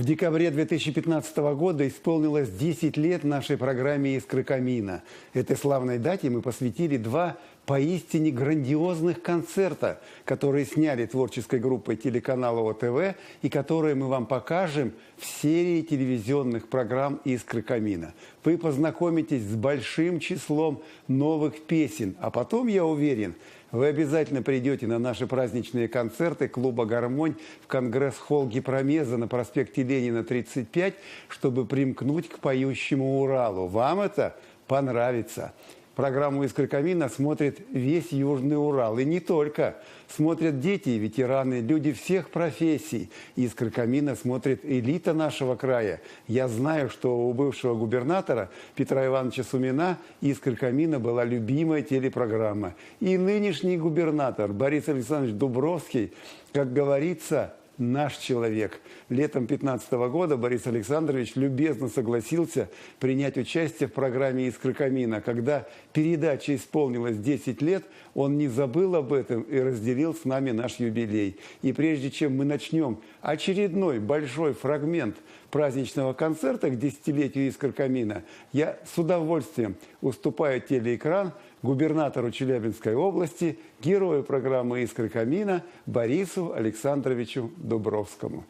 декабре 2015 года исполнилось 10 лет нашей программе «Искры камина». Этой славной дате мы посвятили 2 поистине грандиозных концерта, которые сняли творческой группой телеканала ОТВ и которые мы вам покажем в серии телевизионных программ «Искры камина». Вы познакомитесь с большим числом новых песен, а потом, я уверен, вы обязательно придете на наши праздничные концерты клуба «Гармонь» в Конгресс-холл Гипромеза на проспекте Ленина, 35, чтобы примкнуть к поющему Уралу. Вам это понравится. Программу «Искры камина» смотрит весь Южный Урал. И не только. Смотрят дети и ветераны, люди всех профессий. «Искры камина» смотрит элита нашего края. Я знаю, что у бывшего губернатора Петра Ивановича Сумина «Искры камина» была любимая телепрограмма. И нынешний губернатор Борис Александрович Дубровский, как говорится, наш человек. Летом 2015 года Борис Александрович любезно согласился принять участие в программе «Искры камина». Когда передаче исполнилось 10 лет, он не забыл об этом и разделил с нами наш юбилей. И прежде чем мы начнем очередной большой фрагмент праздничного концерта к 10-летию «Искр камина», я с удовольствием уступаю телеэкран губернатору Челябинской области, герою программы «Искры камина» Борису Александровичу Дубровскому.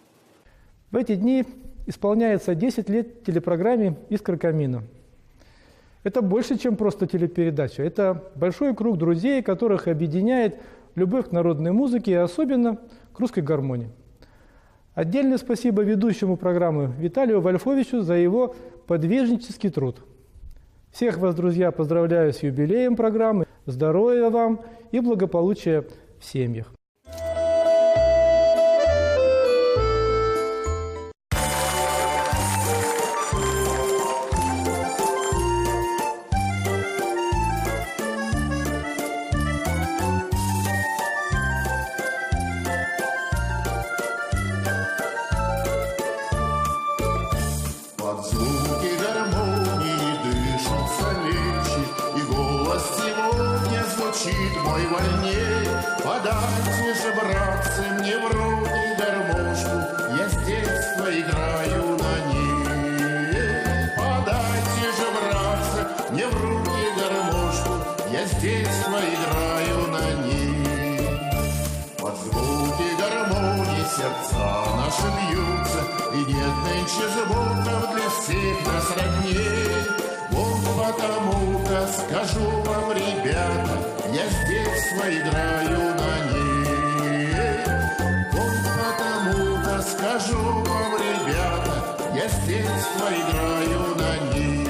В эти дни исполняется 10 лет телепрограмме «Искры камина». Это больше, чем просто телепередача. Это большой круг друзей, которых объединяет любовь к народной музыке и особенно к русской гармонии. Отдельное спасибо ведущему программы Виталию Вольфовичу за его подвижнический труд. Всех вас, друзья, поздравляю с юбилеем программы, здоровья вам и благополучия в семьях. Мой вольней, подайте же, братцы, мне в руки гармошку, я с детства играю на ней. Подайте же, братцы, мне в руки гармошку, я с детства играю на ней. Под звуки гармонии сердца наши бьются, и нет нынче звуков для всех нас родней. Вот потому-то скажу вам, ребята, я с детства играю на ней. Вот потому-то скажу вам, ребята, я с детства играю на ней.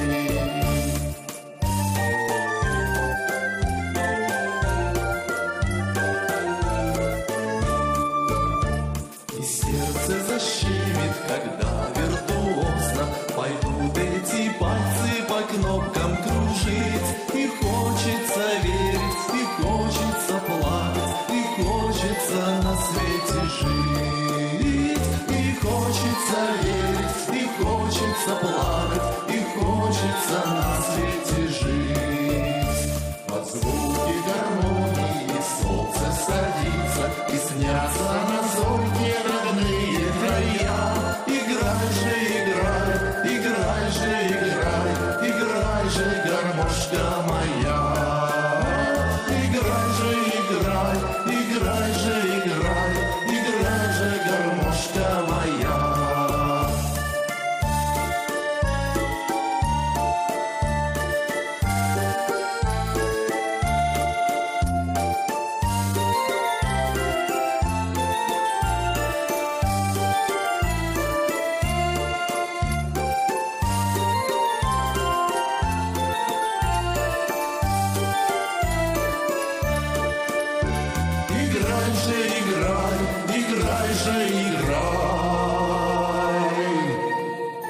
И сердце защемит, когда виртуозно пойдут эти пальцы по кнопкам кружить. И хочется верить, и хочется плакать, и хочется на свете жить. И хочется верить, и хочется плакать, и хочется на свете жить. Под звуки гармонии солнце садится, и снятся на зорьке родные края. Играй же, играй, играй же, играй, играй же, гармошка моя. Играй же, играй, играй же, играй, играй же, гармошка моя.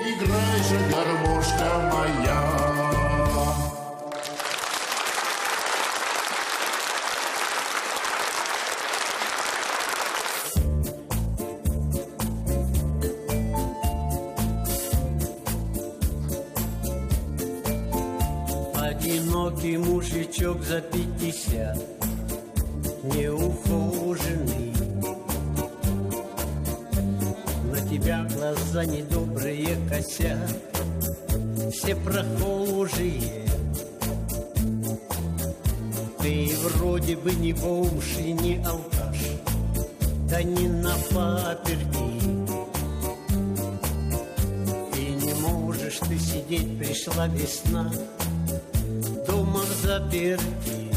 Играй же, гармошка моя. Одинокий мужичок за 50, неухоженный, на тебя тебя глаза недобрые косят, все прохожие. Ты вроде бы не бомж и не алкаш, да не на паперти. И не можешь ты сидеть, пришла весна, дома заперти.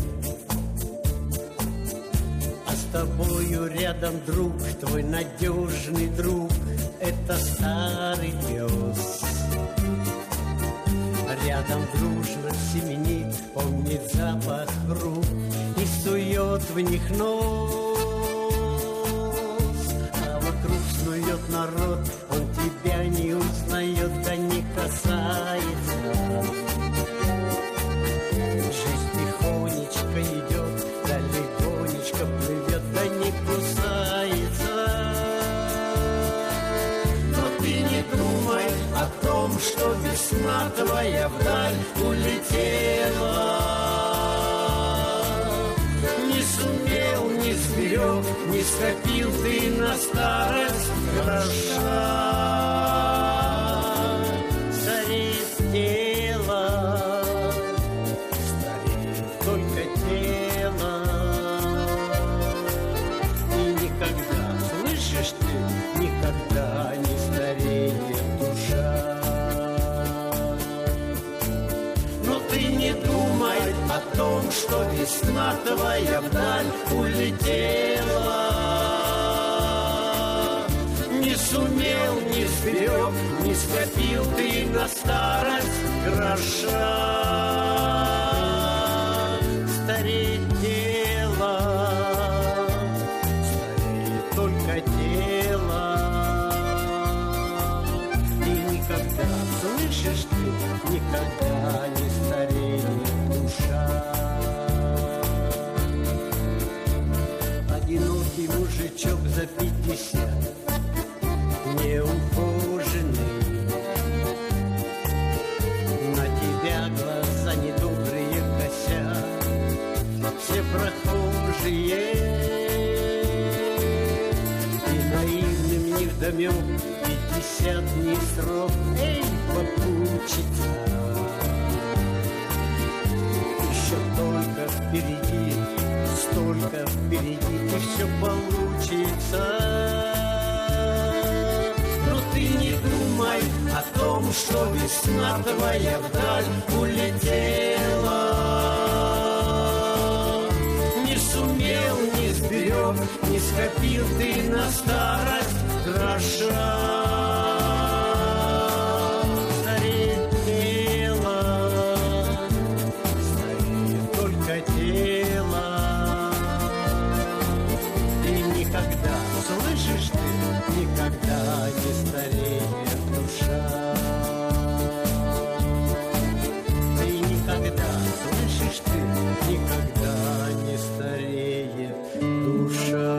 А с тобою рядом друг, твой надежный друг, это старый пес. Рядом дружно семенит, помнит запах рук и сует в них нос. А вокруг снует народ, он тебя не узнает, да не касается. Жизнь тихонечко идет, да легонечко плывет, да не кусается. Но ты не думай о том, что весна твоя вдаль улетела. Не сумел, не сберег, не скопил ты на старость гроша. Стареет тело, стареет только тело. И никогда, слышишь ты, никогда не стареет душа. Но ты не думай о том, что весна твоя вдаль улетела. Не сумел, не сберег, не скопил ты на старость гроша. Стареет тело, стареет только тело. И никогда, слышишь ты, никогда не стареет душа. Одинокий мужичок за 50, неухоженный, на тебя глаза недобрые косят, все прохожие. И наивным невдомек 50 не срок, эй, попутчица. Еще только впереди, столько впереди, и все получится. Но ты не думай о том, что весна твоя вдаль улетела. Не сумел, не сберег, не скопил ты на старость гроша. Стареет тело, стареет только тело. И никогда, слышишь ты, никогда не стареет душа. И никогда, слышишь ты, никогда не стареет душа.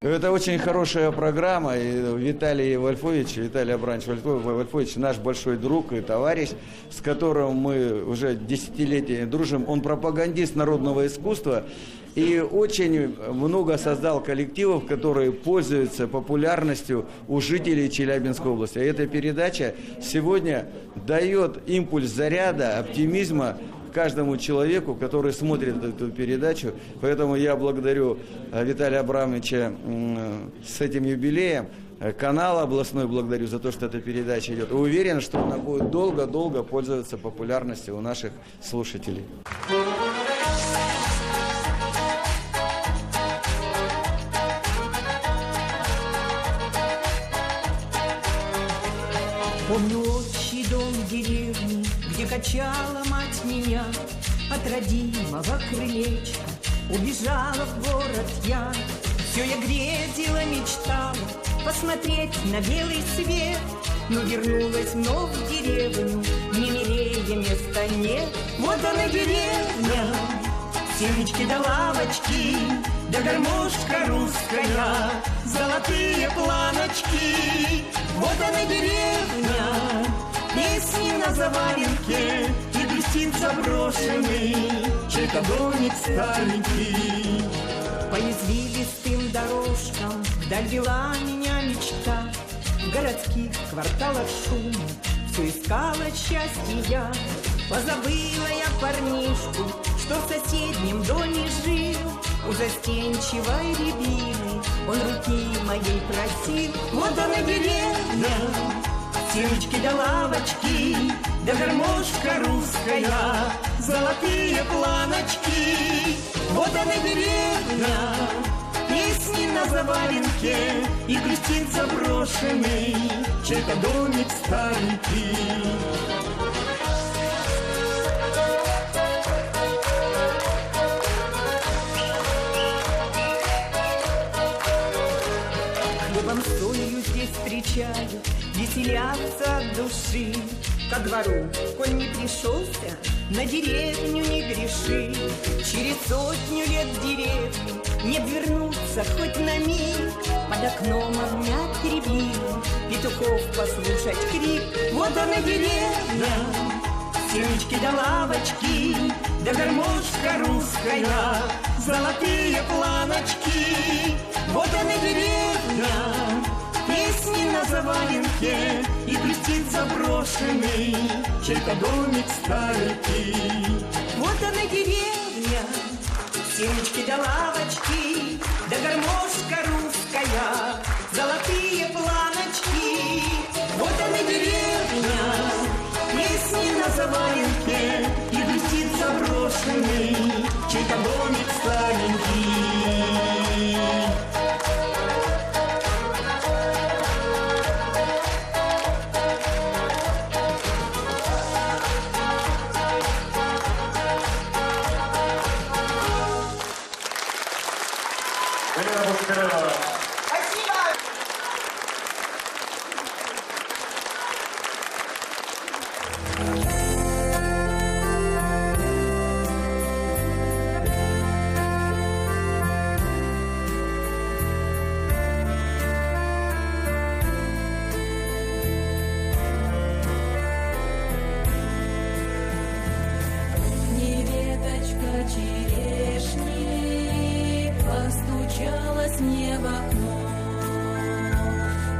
Это очень хорошая программа. И Виталий Абрамович Вольфович, наш большой друг и товарищ, с которым мы уже десятилетия дружим. Он пропагандист народного искусства и очень много создал коллективов, которые пользуются популярностью у жителей Челябинской области. И эта передача сегодня дает импульс заряда, оптимизма каждому человеку, который смотрит эту передачу. Поэтому я благодарю Виталия Абрамовича с этим юбилеем, канал областной благодарю за то, что эта передача идет. И уверен, что она будет долго-долго пользоваться популярностью у наших слушателей. Помню отчий дом в деревне, где качала мать меня. От родимого крылечка убежала в город я. Все я грезила, мечтала посмотреть на белый свет. Но вернулась вновь в деревню, ни милее места нет. Вот она деревня, семечки да лавочки, да гармошка русская, золотые планочки. Вот она деревня, песни на заваленке, и грустит заброшенный чей-то домик старенький. По извилистым дорожкам вдаль вела меня мечта. В городских кварталах шум, все искала счастье я. Позабыла я парнишку, что в соседнем доме жил. У застенчивой рябины он руки моей просил. Вот она деревня, семечки да лавочки, да гармошка русская, золотые планочки. Вот она деревня, песни на заваленке, и грустит заброшенный чей-то домик старенький. Хлебом солью здесь встречают, веселятся от души. Ко двору, коль не пришелся, на деревню не греши. Через 100 лет в деревню не вернуться хоть на миг. Под окном обнять рябину, петухов послушать крик. Вот она деревня, семечки да лавочки, да гармошка русская, золотые планочки. Вот она деревня, песни на заваленке, и грустит заброшенный чей-то домик старенький. Вот она деревня, семечки да лавочки, да гармошка русская, золотые планочки. Вот она деревня, песни на заваленке, и грустит заброшенный чей-то домик старенький. Черешни постучалась мне в окно,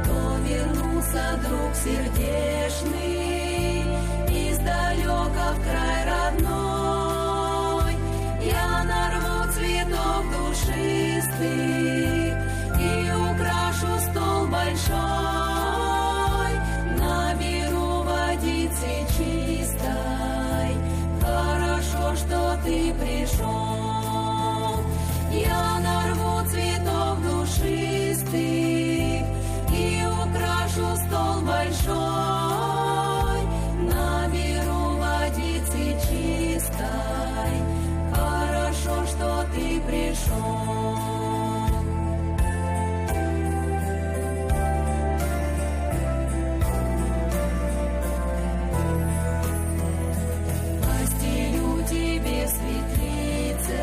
то вернулся друг сердечный издалека в край родной. Я нарву цветов душистых и украшу стол большой, наберу водицы чистой. Хорошо, что ты пришел. Я нарву цветов душистых и украшу стол большой, наберу водицы чистой. Хорошо, что ты пришел. Постелю тебе светлицы,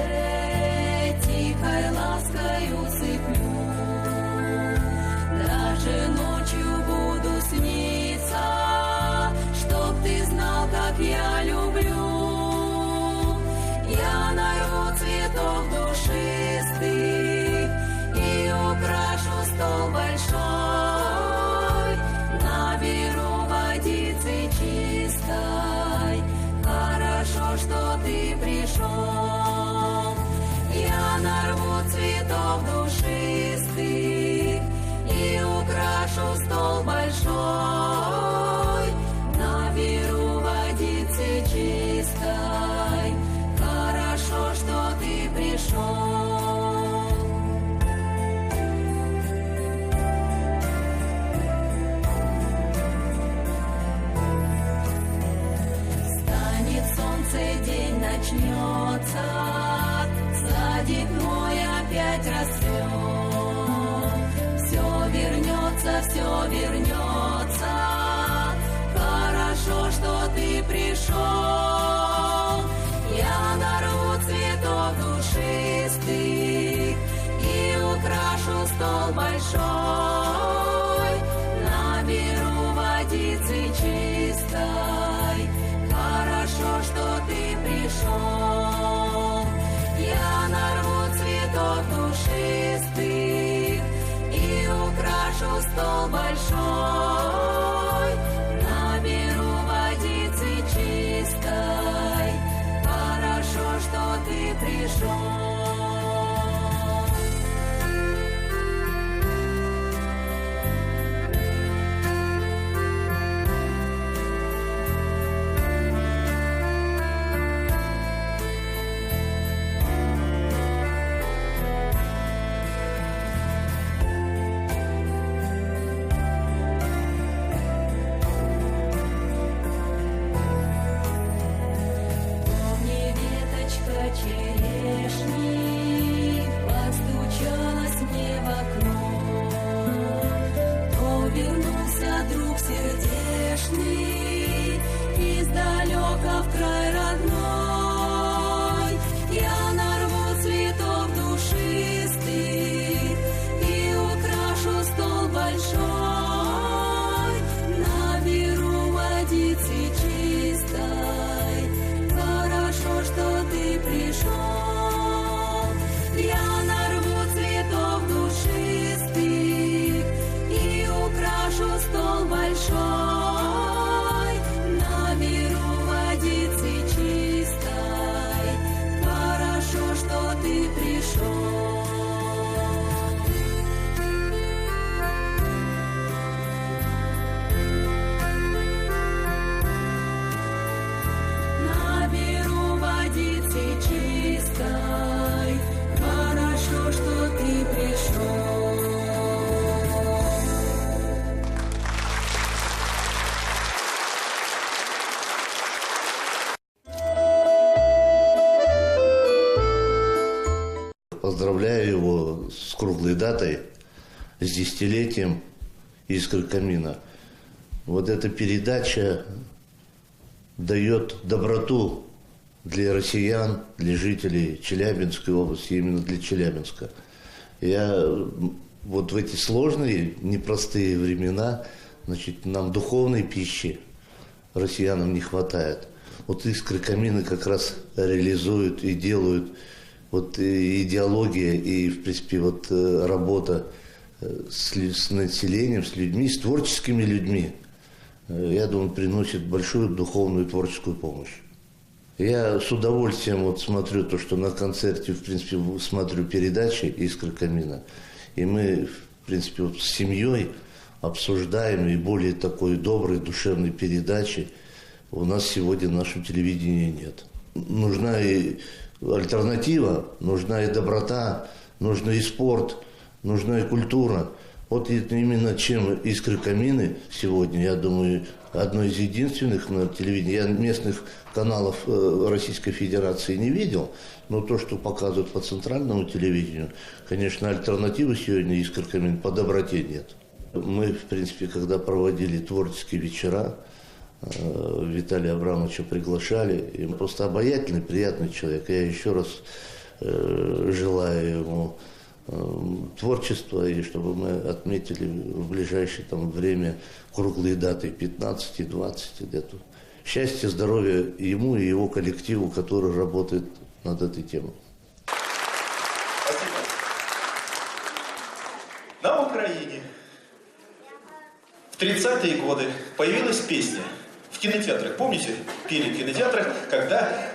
тихой ласкою сыплю, даже ночью буду сниться, чтоб ты знал, как я люблю. Я нарву цветов душистых и украшу стол большой, наберу водицы чистой. Хорошо, что ты пришел. Я нарву цветов душистых и украшу стол большой, наберу водицы чистой. Хорошо, что ты пришел. Станет солнце, день начнется, садик мой опять растет. Все вернется. Хорошо, что ты пришел. Я нарву цветов душистых украшу стол большой, наберу водицы чистой. Хорошо, что ты пришел, я нарву цветов душистых и украшу стол большой, наберу водицы чистой. Хорошо, что ты пришел. Черешни постучалась мне в окно, то вернулся друг сердечный издалека в край родной. Я нарву цветов душистых и украшу стол большой, наберу водицы чистой. Хорошо, что ты пришел, я нарву цветов душистых и украшу стол большой, наберу водицы чистой. Хорошо, что ты пришел. Наберу водицы чистой. Хорошо, что ты пришел. Поздравляю его с круглой датой, с десятилетием «Искры камина». Вот эта передача дает доброту для россиян, для жителей Челябинской области, именно для Челябинска. Я вот в эти сложные, непростые времена, значит, нам духовной пищи россиянам не хватает. Вот «Искры камина» как раз реализуют и делают вот и идеология, и, в принципе, вот работа с населением, с людьми, с творческими людьми, я думаю, приносит большую духовную творческую помощь. Я с удовольствием вот смотрю то, что на концерте, в принципе, смотрю передачи «Искры камина», и мы, в принципе, вот с семьей обсуждаем, и более такой доброй, душевной передачи у нас сегодня в нашем телевидении нет. Нужна и альтернатива, нужна и доброта, нужна и спорт, нужна и культура. Вот именно чем «Искры камина» сегодня, я думаю, одно из единственных на телевидении. Я местных каналов Российской Федерации не видел, но то, что показывают по центральному телевидению, конечно, альтернативы сегодня «Искр камина» по доброте нет. Мы, в принципе, когда проводили творческие вечера, Виталия Абрамовича приглашали, и он просто обаятельный, приятный человек. Я еще раз желаю ему творчества, и чтобы мы отметили в ближайшее там время круглые даты 15 и 20 где-то. Счастья, здоровья ему и его коллективу, который работает над этой темой. Спасибо. На Украине в 30-е годы появилась песня в кинотеатрах. Помните, пели в кинотеатрах, когда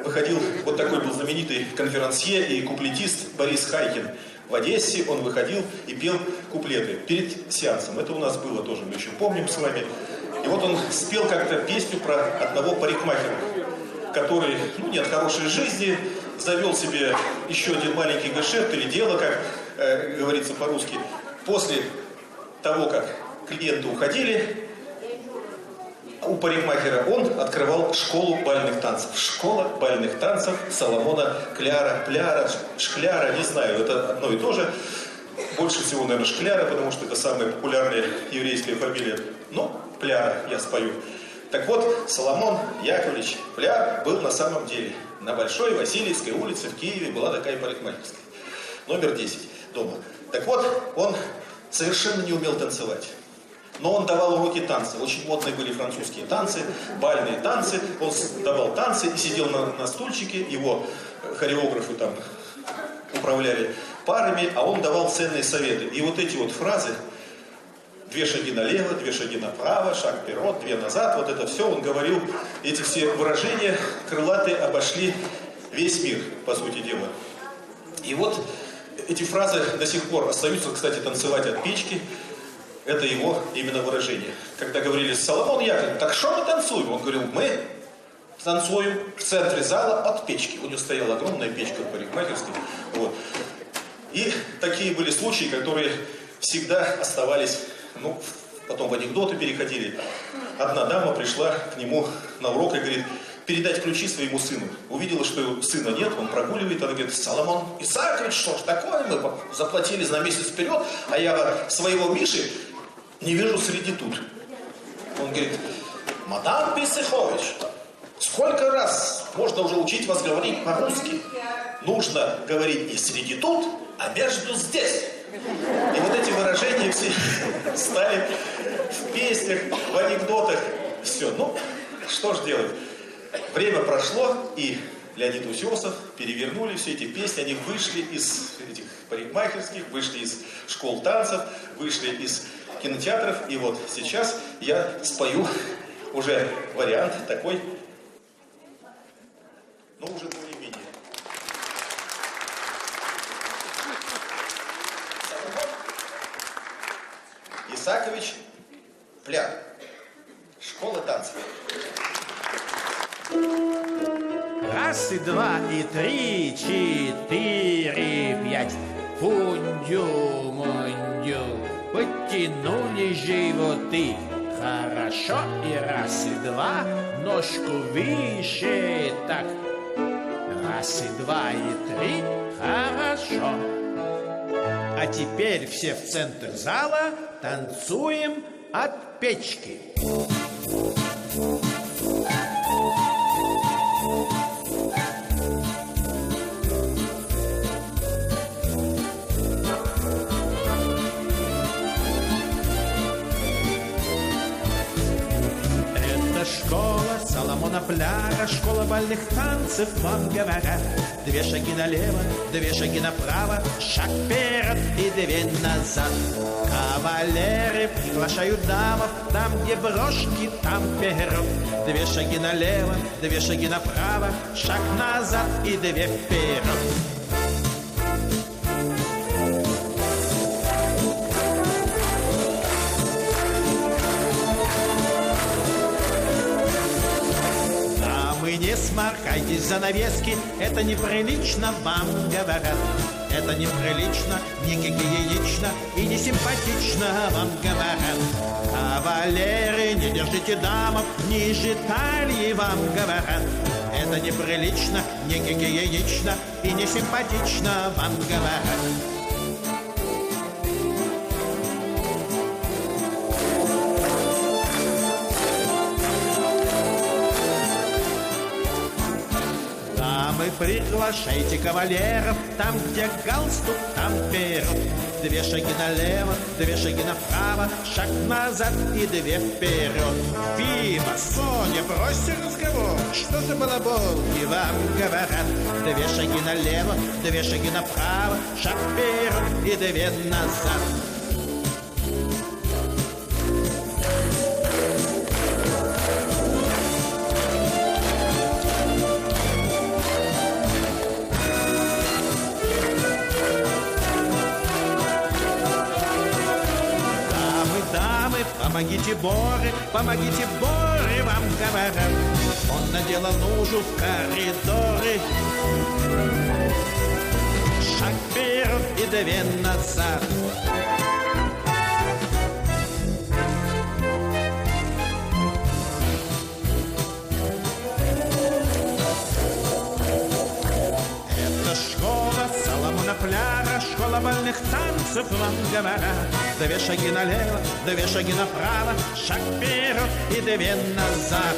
выходил вот такой был знаменитый конферансье и куплетист Борис Хайкин. В Одессе он выходил и пел куплеты перед сеансом. Это у нас было тоже, мы еще помним с вами. И вот он спел как-то песню про одного парикмахера, который, ну, не от хорошей жизни, завел себе еще один маленький гешефт или дело, как говорится по-русски. После того, как клиенты уходили, у парикмахера он открывал школу бальных танцев. Школа бальных танцев Соломона Кляра, Пляра, Шкляра, не знаю, это одно и то же. Больше всего, наверное, Шкляра, потому что это самая популярная еврейская фамилия. Но Пляра я спою. Так вот, Соломон Яковлевич Пляр был на самом деле на Большой Васильевской улице в Киеве, была такая парикмахерская. Номер 10. дома. Так вот, он совершенно не умел танцевать. Но он давал уроки танца. Очень модные были французские танцы, бальные танцы. Он давал танцы и сидел на стульчике. Его хореографы там управляли парами, а он давал ценные советы. И вот эти вот фразы: 2 шаги налево, 2 шаги направо, шаг вперед, 2 назад, вот это все он говорил. Эти все выражения крылатые обошли весь мир, по сути дела. И вот эти фразы до сих пор остаются, кстати, танцевать от печки. Это его именно выражение. Когда говорили: Соломон Яковлевич, так что мы танцуем? Он говорил: мы танцуем в центре зала от печки. У него стояла огромная печка в парикмахерской. Вот. И такие были случаи, которые всегда оставались, ну, потом в анекдоты переходили. Одна дама пришла к нему на урок и говорит: передать ключи своему сыну. Увидела, что сына нет, он прогуливает. Она говорит: Соломон Исаакович, что ж такое? Мы заплатили за месяц вперед, а я своего Миши не вижу среди тут. Он говорит: мадам Писыхович, сколько раз можно уже учить вас говорить по-русски? Нужно говорить не среди тут, а между здесь. И вот эти выражения все стали в песнях, в анекдотах. Все. Ну, что ж делать? Время прошло, и Леонид Утесов перевернули все эти песни. Они вышли из этих парикмахерских, вышли из школ танцев, вышли из кинотеатров. И вот сейчас я спою уже вариант такой, но уже более-менее. Исаакович Плян. Школа танцев. Раз и два и три, 4, 5. Фундю-мундю, подтянули животы. Хорошо, и раз и два, ножку выше, так. Раз и два и 3, хорошо. А теперь все в центр зала танцуем от печки. Школа Соломона Пляра, школа бальных танцев, вам говорят. 2 шаги налево, 2 шаги направо, шаг вперед и 2 назад. Кавалеры приглашают дамов, там, где брошки, там вперед. 2 шаги налево, 2 шаги направо, шаг назад и 2 вперед. Не сморкайтесь, занавески, это неприлично, вам говорят. Это неприлично, не гигиенично и не симпатично, вам говорят. Кавалеры, не держите дамов ниже талии, вам говорят. Это неприлично, не гигиенично и не симпатично, вам говорят. Приглашайте кавалеров, там, где галстук, там вперед. 2 шаги налево, 2 шаги направо, шаг назад и 2 вперед. Фима, Соня, бросьте разговор, что за балаболки, вам говорят. 2 шаги налево, 2 шаги направо, шаг вперед и 2 назад. Помогите Боре, вам говорят. Он наделал лужу в коридоре. Шаг вперед и 2 назад. Это школа Соломона Пляра, школа бальных танцев, вам говорят. 2 шаги налево, 2 шаги направо, шаг вперед и 2 назад.